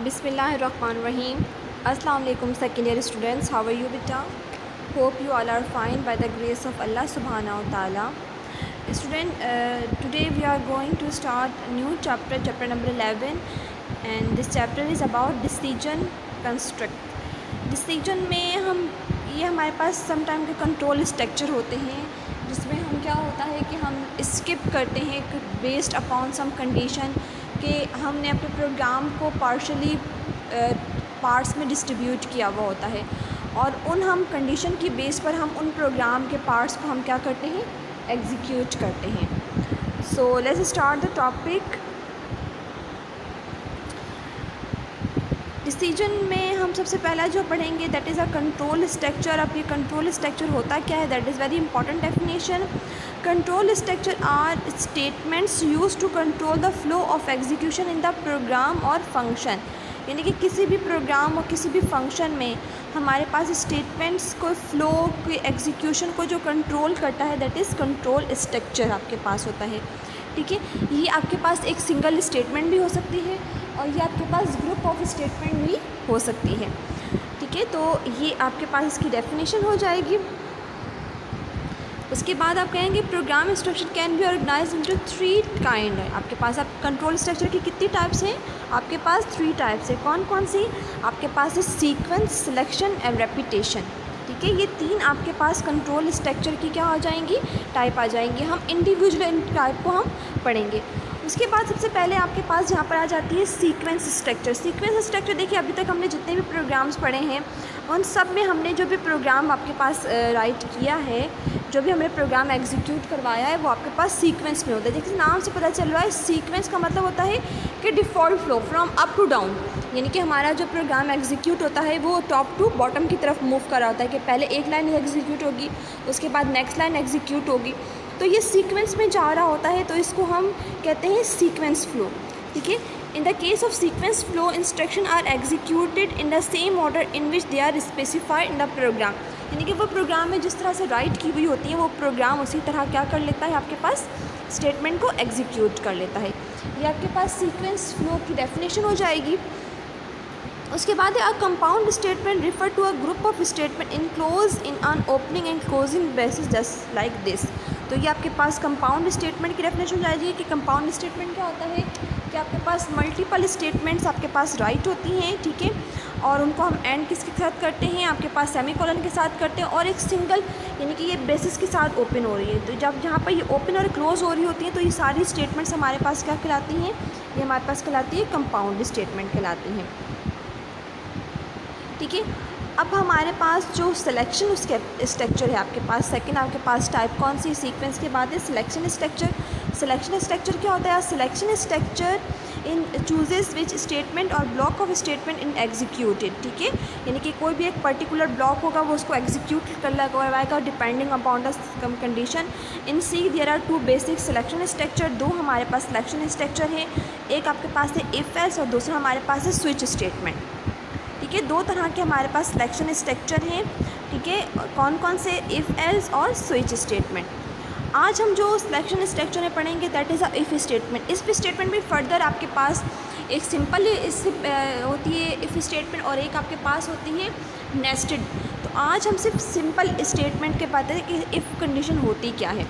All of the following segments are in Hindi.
Bismillahirrahmanirrahim. Assalamu alaikum second year students. How are you beta? Hope you all are fine by the grace of Allah subhanahu wa ta'ala. Student, today we are going to start a new chapter, chapter number 11, and this chapter is about decision construct. Decision में हमारे पास सम टाइम के कंट्रोल स्ट्रक्चर होते हैं जिसमें हम क्या होता है कि हम स्किप करते हैं बेस्ड अपॉन सम कंडीशन कि हमने अपने प्रोग्राम को पार्शली पार्ट्स में डिस्ट्रीब्यूट किया हुआ होता है और हम कंडीशन की बेस पर हम उन प्रोग्राम के पार्ट्स को हम क्या करते हैं, एग्जीक्यूट करते हैं. So let's start the topic. Decision में हम सबसे पहला जो पढ़ेंगे that is a control structure. अब ये कंट्रोल स्ट्रक्चर होता क्या है, that is very important definition. Control structure are statements use to control the flow of execution in the program और फंक्शन. यानी कि किसी भी प्रोग्राम और किसी भी फंक्शन में हमारे पास स्टेटमेंट्स को फ्लो के एग्जीक्यूशन को जो कंट्रोल करता है दैट इज़ कंट्रोल स्ट्रक्चर आपके पास होता है. ठीक है, ये आपके पास एक सिंगल स्टेटमेंट भी हो सकती है और ये आपके पास ग्रुप ऑफ स्टेटमेंट भी हो सकती है. ठीक है, तो ये आपके पास इसकी डेफिनेशन हो जाएगी. उसके बाद आप कहेंगे program structure can be organise into 3 kind. आपके पास आप कंट्रोल स्ट्रक्चर की कितनी टाइप्स हैं, आपके पास 3 टाइप्स है. कौन कौन सी? आपके पास है सीक्वेंस, सिलेक्शन एंड रेपिटेशन. ठीक है, ये 3 आपके पास कंट्रोल स्ट्रक्चर की क्या हो जाएंगी, टाइप आ जाएंगी. हम इंडिविजुअल इन टाइप को हम पढ़ेंगे. उसके बाद सबसे पहले आपके पास यहाँ पर आ जाती है सीक्वेंस स्ट्रक्चर. सीक्वेंस स्ट्रक्चर देखिए, अभी तक हमने जितने भी प्रोग्राम्स पढ़े हैं उन सब में हमने जो भी प्रोग्राम आपके पास राइट किया है, जो भी हमने प्रोग्राम एग्जीक्यूट करवाया है वो आपके पास सीक्वेंस में होता है. देखिए नाम से पता चल रहा है सीक्वेंस का मतलब होता है कि default flow from up to down. यानी कि हमारा जो प्रोग्राम एग्जीक्यूट होता है वो टॉप टू बॉटम की तरफ मूव कर रहा होता है कि पहले एक लाइन एग्जीक्यूट होगी, उसके बाद नेक्स्ट लाइन एग्जीक्यूट होगी. तो ये सीक्वेंस में जा रहा होता है, तो इसको हम कहते हैं सीक्वेंस फ्लो. ठीक है, in the case of sequence flow instruction are executed in the same order in which they are specified in the program. यानी कि वो प्रोग्राम में जिस तरह से राइट की हुई होती है वो प्रोग्राम उसी तरह क्या कर लेता है, आपके पास स्टेटमेंट को एग्जीक्यूट कर लेता है. ये आपके पास सीक्वेंस फ्लो की डेफिनेशन हो जाएगी. उसके बाद है a compound statement refer to a group of statement enclose in an opening and closing basis just like this. तो ये आपके पास कंपाउंड स्टेटमेंट की डेफिनेशन हो जाएगी कि कंपाउंड स्टेटमेंट क्या होता है कि आपके पास मल्टीपल स्टेटमेंट्स आपके पास राइट होती हैं. ठीक है, और उनको हम एंड किसके साथ करते हैं, आपके पास सेमीकोलन के साथ करते हैं और एक सिंगल यानी कि ये बेसिस के साथ ओपन हो रही है. तो जब जहाँ पर ये ओपन और क्लोज हो रही होती हैं तो ये सारी स्टेटमेंट्स हमारे पास क्या कहलाती हैं, ये हमारे पास कहलाती है कंपाउंड स्टेटमेंट कहलाती हैं. ठीक है, अब हमारे पास जो सिलेक्शन उसके स्ट्रक्चर है आपके पास सेकंड आपके पास टाइप कौन सी सीक्वेंस के बाद है सिलेक्शन स्ट्रक्चर. सिलेक्शन स्ट्रक्चर क्या होता है, selection structure in chooses which statement और block of statement in executed. ठीक है, यानी कि कोई भी एक पर्टिकुलर ब्लॉक होगा वो उसको एग्जीक्यूट करवाएगा depending upon the condition. In C there are 2 basic selection structure. 2 हमारे पास सिलेक्शन स्ट्रक्चर है, एक आपके पास है इफ एल्स और दूसरा हमारे पास है स्विच स्टेटमेंट. ठीक है, 2 तरह के हमारे पास सिलेक्शन स्ट्रक्चर हैं. ठीक है, कौन कौन से, इफ़ एल्स और स्विच स्टेटमेंट. आज हम जो सिलेक्शन स्ट्रक्चर में पढ़ेंगे that is a if statement. If statement में फर्दर आपके पास एक सिंपल होती है इफ़ स्टेटमेंट और एक आपके पास होती है नेस्टेड. तो आज हम सिर्फ सिंपल स्टेटमेंट के बात है कि इफ़ कंडीशन होती क्या है.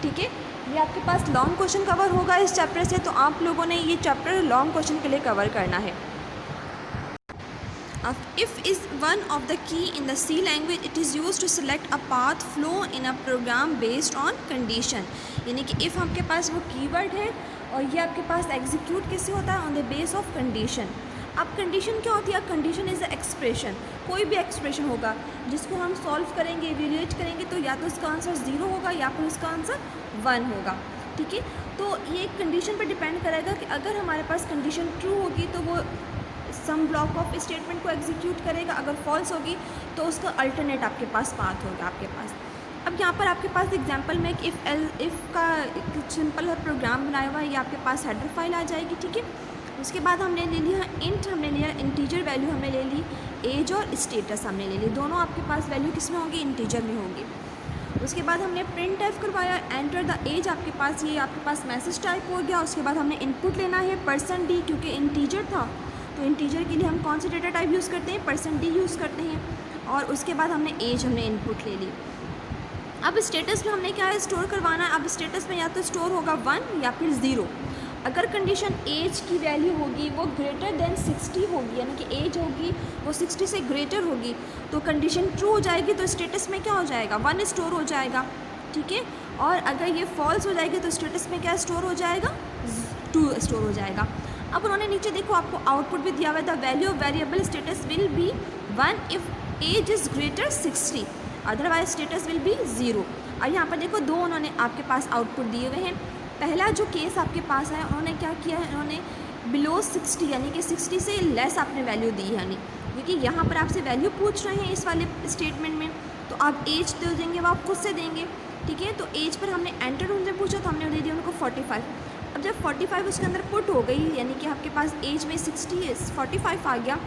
ठीक है, ये आपके पास लॉन्ग क्वेश्चन कवर होगा इस चैप्टर से, तो आप लोगों ने ये चैप्टर लॉन्ग क्वेश्चन के लिए कवर करना है. If is one of the key in the C language, it is used to select a path flow in a program based on condition. यानी कि if आपके पास वो कीवर्ड है और ये आपके पास एग्जीक्यूट कैसे होता है, on the base of condition. अब कंडीशन क्या होती है, कंडीशन इज़ अ एक्सप्रेशन. कोई भी एक्सप्रेशन होगा जिसको हम सॉल्व करेंगे, इवेल्युएट करेंगे, तो या तो इसका आंसर 0 होगा या फिर इसका आंसर 1 होगा. ठीक है, तो ये कंडीशन पर डिपेंड करेगा कि अगर हमारे पास कंडीशन ट्रू होगी तो वो सम ब्लॉक ऑफ स्टेटमेंट को एग्जीक्यूट करेगा, अगर फॉल्स होगी तो उसका अल्टरनेट आपके पास पाथ होगा आपके पास. अब यहाँ पर आपके पास एग्जांपल में कि इफ़ का एक सिंपल प्रोग्राम बनाया हुआ है, ये आपके पास हेडर फाइल आ जाएगी. ठीक है, उसके बाद हमने ले लिया इंट, हमने लिया इंटीजर वैल्यू, हमने ले ली एज और स्टेटस हमने ले ली. दोनों आपके पास वैल्यू किस में होंगी, इंटीजर में होंगी. उसके बाद हमने प्रिंट टाइप करवाया, एंटर द एज आपके पास, ये आपके पास मैसेज टाइप हो गया. उसके बाद हमने इनपुट लेना है %d क्योंकि इंटीजर था तो इंटीजर के लिए हम कौन से डेटा टाइप यूज़ करते हैं, %d यूज़ करते हैं। और उसके बाद हमने एज हमने इनपुट ले ली। अब स्टेटस में हमने क्या है स्टोर करवाना है। अब स्टेटस में या तो स्टोर होगा 1 या फिर 0। अगर कंडीशन एज की वैल्यू होगी वो ग्रेटर देन 60 होगी, यानी कि एज होगी वो 60 से ग्रेटर होगी, तो कंडीशन ट्रू हो जाएगी, तो स्टेटस में क्या हो जाएगा 1 स्टोर हो जाएगा, ठीक है। और अगर ये फॉल्स हो जाएगी तो स्टेटस में क्या स्टोर हो जाएगा 2 स्टोर हो जाएगा। अब उन्होंने नीचे देखो आपको आउटपुट भी दिया हुआ है, the value of variable status will be 1 if age is greater 60, otherwise status will be 0। और यहाँ पर देखो 2 उन्होंने आपके पास आउटपुट दिए हुए हैं। पहला जो केस आपके पास है उन्होंने क्या किया है, उन्होंने बिलो 60 यानी कि 60 से लेस आपने वैल्यू दी, यानी क्योंकि यहाँ पर आपसे वैल्यू पूछ रहे हैं इस वाले स्टेटमेंट में, तो आप एज दे देंगे, वो आप खुद से देंगे, ठीक है। तो एज पर हमने एंटर उनसे पूछा तो हमने दे दिया उनको 45। अब जब 45 उसके अंदर पुट हो गई, यानी कि आपके पास एज में 60 45 आ गया,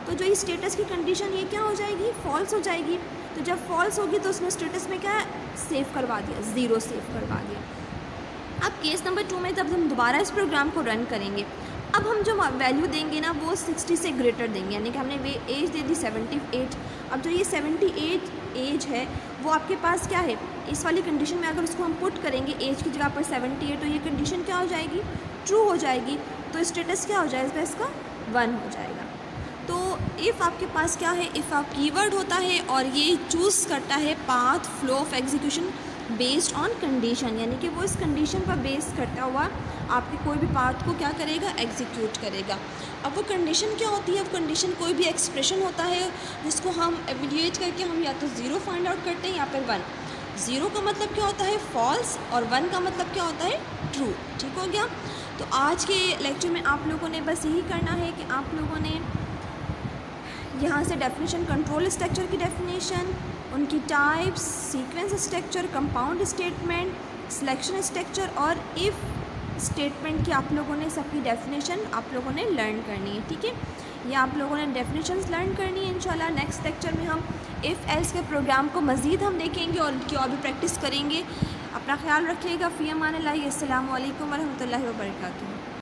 तो जो ये स्टेटस की कंडीशन ये क्या हो जाएगी फॉल्स हो जाएगी। तो जब फॉल्स होगी तो उसने स्टेटस में क्या सेव करवा दिया, 0 सेव करवा दिया। अब केस नंबर 2 में जब हम दोबारा इस प्रोग्राम को रन करेंगे, अब हम जो वैल्यू देंगे ना वो 60 से ग्रेटर देंगे, यानी कि हमने वे एज दे दी 78। अब जो ये 78 एज है वो आपके पास क्या है, इस वाली कंडीशन में अगर उसको हम पुट करेंगे एज की जगह पर 78, तो ये कंडीशन क्या हो जाएगी ट्रू हो जाएगी, तो स्टेटस क्या हो जाएगा इसका 1 हो जाएगा। तो इफ़ आपके पास क्या है, इफ़ आप कीवर्ड होता है और ये चूज़ करता है path flow of execution based on condition, यानी कि वो इस कंडीशन पर बेस करता हुआ आपके कोई भी पाथ को क्या करेगा एग्जीक्यूट करेगा। अब वो कंडीशन क्या होती है, वो कंडीशन कोई भी एक्सप्रेशन होता है जिसको हम एवेल्यूएट करके हम या तो 0 फाइंड आउट करते हैं या फिर 1। 0 का मतलब क्या होता है फॉल्स और 1 का मतलब क्या होता है ट्रू, ठीक हो गया। तो आज के लेक्चर में आप लोगों ने बस यही करना है कि आप लोगों ने यहाँ से डेफिनेशन, कंट्रोल स्ट्रक्चर की डेफिनेशन, उनकी types, sequence structure, compound statement, selection structure और इफ़ स्टेटमेंट की आप लोगों ने सबकी डेफिनेशन आप लोगों ने लर्न करनी है, ठीक है। ये आप लोगों ने डेफिनेशंस लर्न करनी है। इंशाल्लाह नेक्स्ट लेक्चर में हम इफ़ एल्स के प्रोग्राम को मज़ीद हम देखेंगे और उनकी और भी प्रैक्टिस करेंगे। अपना ख्याल रखिएगा। फ़ी अमान अल्लाह। अस्सलामु अलैकुम वरहमतुल्लाहि वबरकातुहू।